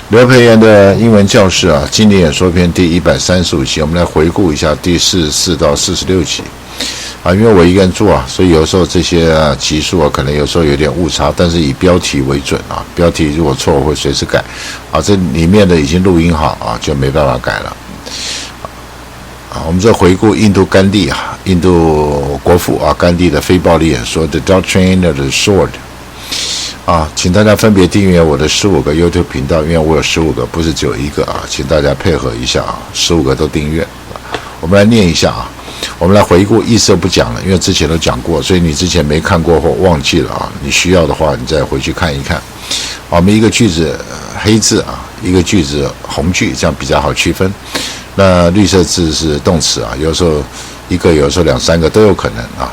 刘培元的英文教室啊，经典演说篇第135集，我们来回顾一下第44到46集啊。因为我一个人做啊，所以有时候这些集数啊，可能有时候有点误差，但是以标题为准啊。标题如果错，我会随时改啊。这里面的已经录音好啊，就没办法改了啊。我们在回顾印度甘地啊，印度国父啊，甘地的非暴力演说 The Doctrine of the Sword。请大家分别订阅我的15个 YouTube 频道，因为我有15个，不是只有一个啊，请大家配合一下啊，15个都订阅。我们来念一下啊，我们来回顾，意思不讲了，因为之前都讲过，所以你之前没看过或忘记了啊，你需要的话，你再回去看一看。我们一个句子黑字啊，一个句子红句，这样比较好区分。那绿色字是动词啊，有时候一个，有时候2、3个都有可能啊。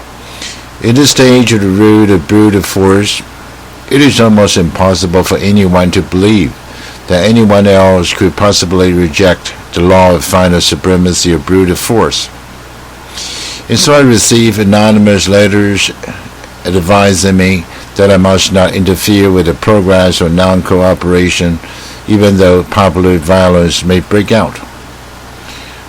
In the stage of the root of brute force,It is almost impossible for anyone to believe that anyone else could possibly reject the law of final supremacy of brute force. And so I receive anonymous letters advising me that I must not interfere with the progress of non-cooperation, even though popular violence may break out.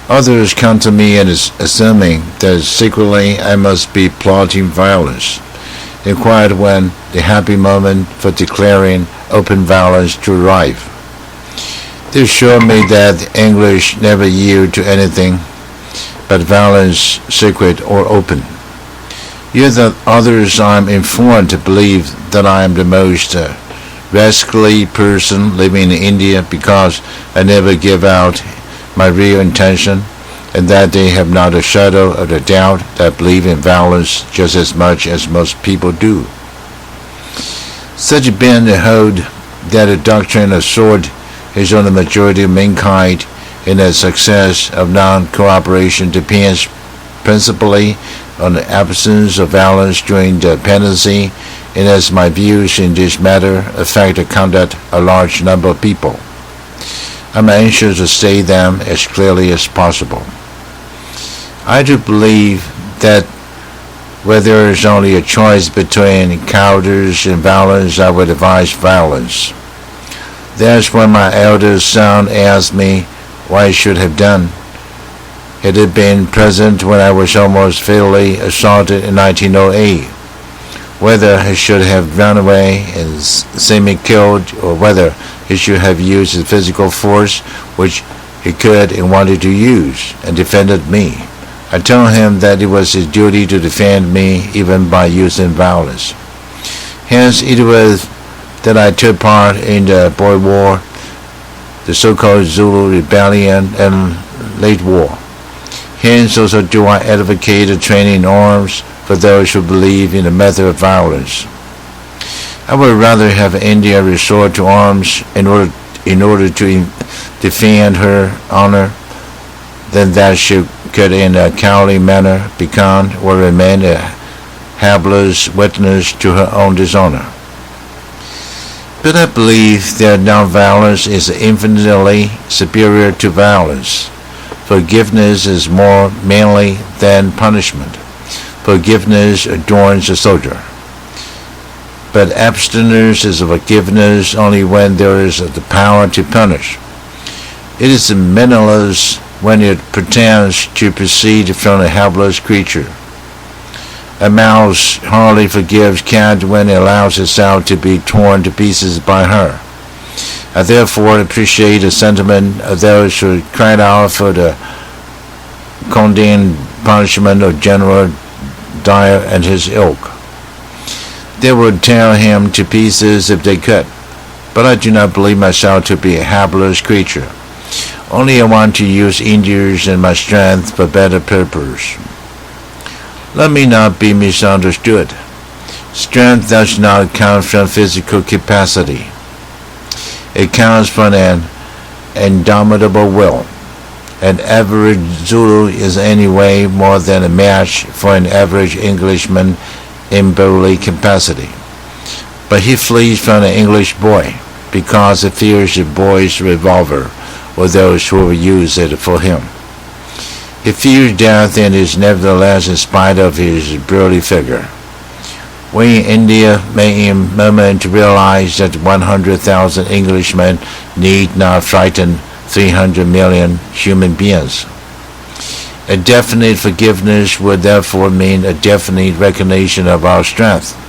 Others come to me and assuming that secretly I must be plotting violence.Inquired when the happy moment for declaring open violence to arrive. They assure me that the English never yield to anything but violence, secret or open. Yet that others I am informed to believe that I am the most rascally person living in India because I never give out my real intention.And that they have not a shadow of a doubt that I believe in violence just as much as most people do. Such men hold that the doctrine of sword is on the majority of mankind, and that success of non-cooperation depends principally on the absence of violence during the pendency, and as my views in this matter affect the conduct of a large number of people, I'm anxious to state them as clearly as possible.I do believe that where there is only a choice between cowardice and violence, I would advise violence. That's when my eldest son asked me what I should have done. Had it been present when I was almost fatally assaulted in 1908, whether he should have run away and seen me killed, or whether he should have used his physical force, which he could and wanted to use, and defended me.I told him that it was his duty to defend me even by using violence. Hence, it was that I took part in the Boer War, the so-called Zulu Rebellion, and late war. Hence, also do I advocate the training in arms for those who believe in the method of violence. I would rather have India resort to arms in order to defend her honor than that she could in a cowardly manner become or remain a helpless witness to her own dishonor. But I believe that non-violence is infinitely superior to violence. Forgiveness is more manly than punishment. Forgiveness adorns a soldier. But abstinence is forgiveness only when there is the power to punish. It is meaningless when it pretends to proceed from a helpless creature. A mouse hardly forgives cat when it allows itself to be torn to pieces by her. I therefore appreciate the sentiment of those who cried out for the condemned punishment of General Dyer and his ilk. They would tear him to pieces if they could, but I do not believe myself to be a helpless creature.Only I want to use injuries and my strength for better purpose. Let me not be misunderstood. Strength does not come from physical capacity. It comes from an indomitable will. An average Zulu is anyway more than a match for an average Englishman in bodily capacity. But he flees from an English boy because he fears the boy's revolver.or those who will use it for him. He fears death and is nevertheless in spite of his burly figure. We in India may in a moment realize that 100,000 Englishmen need not frighten 300 million human beings. A definite forgiveness would therefore mean a definite recognition of our strength.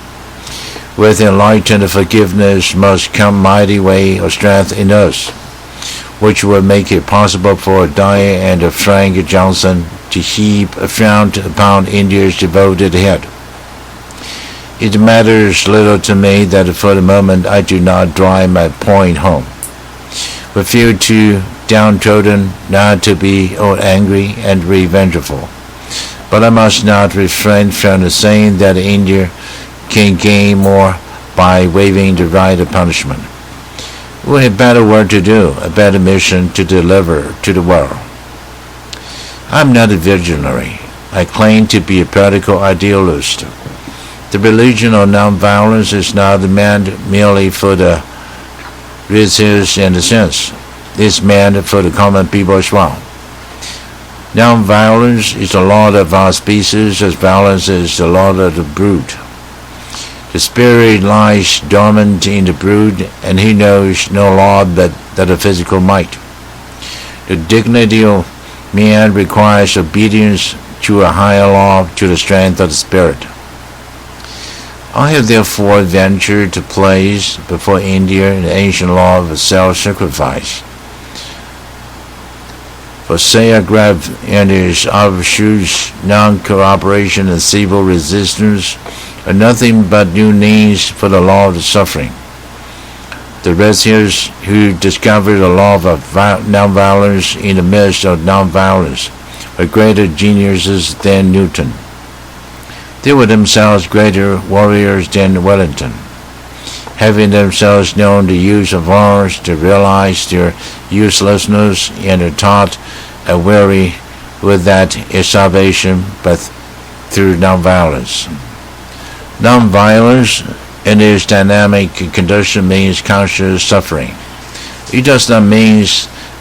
With enlightened forgiveness must come mighty way of strength in us, which will make it possible for Diane and Frank Johnson to heap a frown upon India's devoted head. It matters little to me that for the moment I do not drive my point home. We feel too downtrodden not to be angry and revengeful. But I must not refrain from saying that India can gain more by waiving the right of punishment. We have better work to do, a better mission to deliver to the world. I'm not a visionary. I claim to be a practical idealist. The religion of nonviolence is not meant merely for the religious and the sense. It's meant for the common people as well. Nonviolence is the law of our species as violence is the law of the brute. The spirit lies dormant in the brute, and he knows no law but that of physical might. The dignity of man requires obedience to a higher law, to the strength of the spirit. I have therefore ventured to place before India the ancient law of self-sacrifice. For Satyagraha and his offshoots, non-cooperation and civil resistance are nothing but new names for the law of suffering. The Russians who discovered the law of nonviolence in the midst of nonviolence were greater geniuses than Newton. They were themselves greater warriors than Wellington. Having themselves known the use of arms to realize their uselessness and are taught and weary with that is salvation but through nonviolence. Nonviolence in its dynamic condition means conscious suffering. It does not mean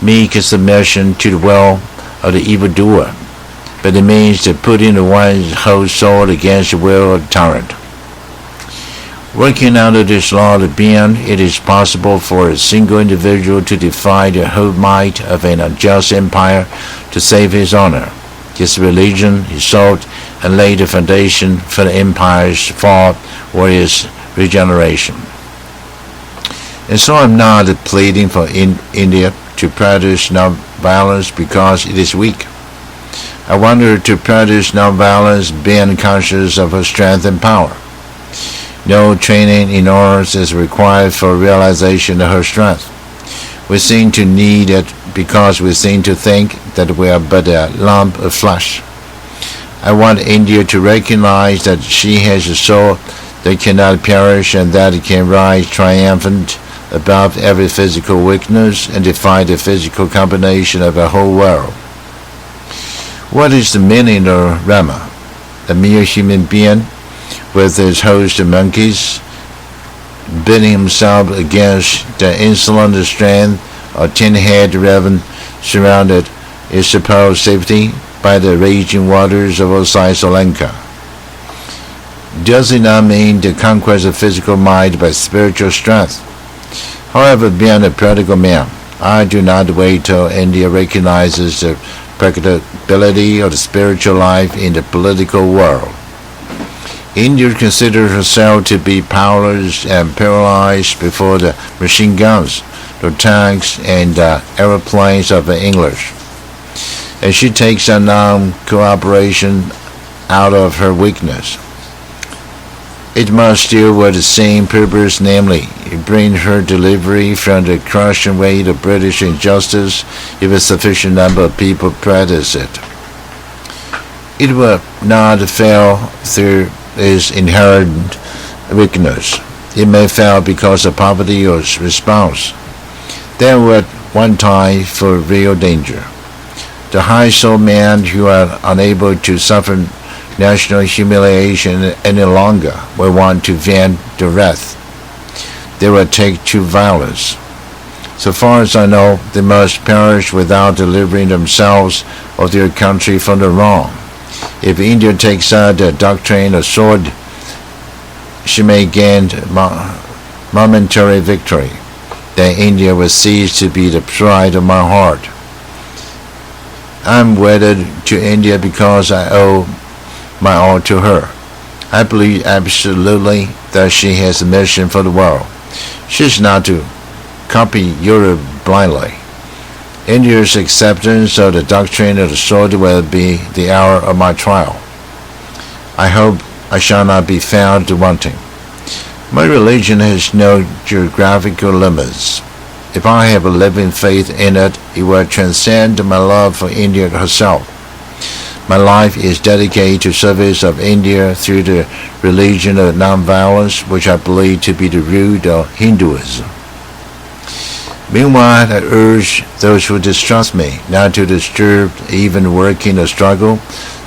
meek submission to the will of the evildoer, but it means the putting one's whole soul against the will of the tyrant. Working under this law of being, it is possible for a single individual to defy the whole might of an unjust empire to save his honor, his religion, his soul, and lay the foundation for the empire's fall or its regeneration. And so I'm not pleading for India to practice nonviolence because it is weak. I want her to practice nonviolence being conscious of her strength and power. No training in arms is required for realization of her strength. We seem to need it because we seem to think that we are but a lump of flesh. I want India to recognize that she has a soul that cannot perish and that it can rise triumphant above every physical weakness and defy the physical combination of the whole world. What is the meaning of Rama? A mere human being with his host of monkeys, bidding himself against the insolent strength of tin-head raven, surrounded its supposed safety by the raging waters of Osai Lanka. Does it not mean the conquest of physical might by spiritual strength? However, being a practical man, I do not wait till India recognizes the practicability of the spiritual life in the political world. India considers herself to be powerless and paralyzed before the machine guns, the tanks, and the aeroplanes of the English. And she takes a non-cooperation out of her weakness. It must still with the same purpose, namely, bring her delivery from the crushing weight of British injustice if a sufficient number of people practice it. It will not fail through its inherent weakness. It may fail because of poverty or response. There were at one time for real danger. The high-souled men who are unable to suffer national humiliation any longer will want to vent their wrath. They will take to violence. So far as I know, they must perish without delivering themselves or their country from the wrong. If India takes out the doctrine of sword she may gain momentary victory, then India will cease to be the pride of my heart. I'm wedded to India because I owe my all to her. I believe absolutely that she has a mission for the world. She is not to copy Europe blindly. India's acceptance of the doctrine of the sword will be the hour of my trial. I hope I shall not be found wanting. My religion has no geographical limits. If I have a living faith in it, it will transcend my love for India herself. My life is dedicated to service of India through the religion of nonviolence, which I believe to be the root of Hinduism. Meanwhile, I urge those who distrust me not to disturb even working a struggle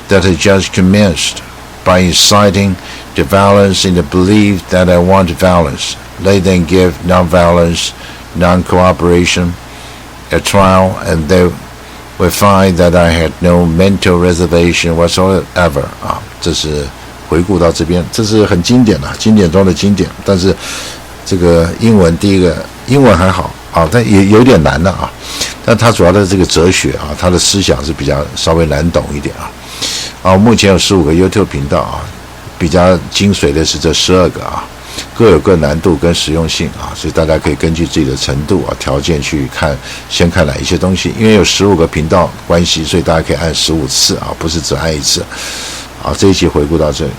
that has just commenced by inciting the violence in the belief that I want violence. They then give nonviolence, non-cooperation a trial, and they will find that I had no mental reservation whatsoever. 这是回顾到这边，这是很经典的，经典中的经典。但是这个英文，第一个英文还好但也有点难的但它主要的这个哲学它的思想是比较稍微难懂一点目前有15个 YouTube 频道比较精髓的是这12个各有各难度跟实用性所以大家可以根据自己的程度条件去看，先看哪一些东西，因为有15个频道关系，所以大家可以按15次不是只按一次这一期回顾到这里。